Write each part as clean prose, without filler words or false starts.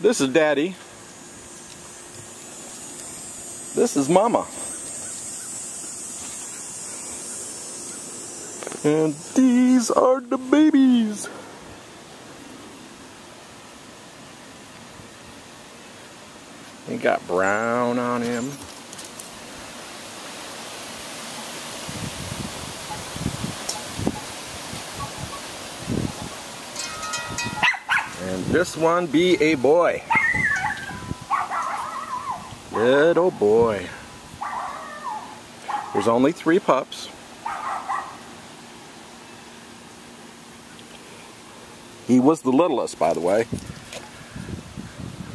This is Daddy. This is Mama. And these are the babies. He got brown on him. And this one be a boy. Little boy. There's only 3 pups. He was the littlest, by the way.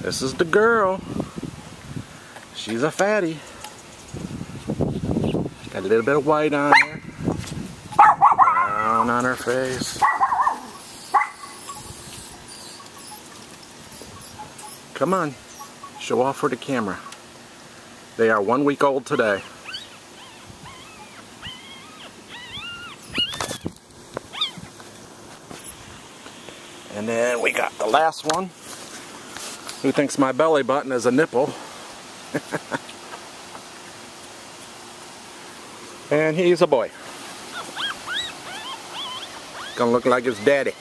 This is the girl. She's a fatty. Got a little bit of white on her. Brown on her face. Come on, show off for the camera. They are 1 week old today. And then we got the last one, who thinks my belly button is a nipple. And he's a boy. Gonna look like his daddy.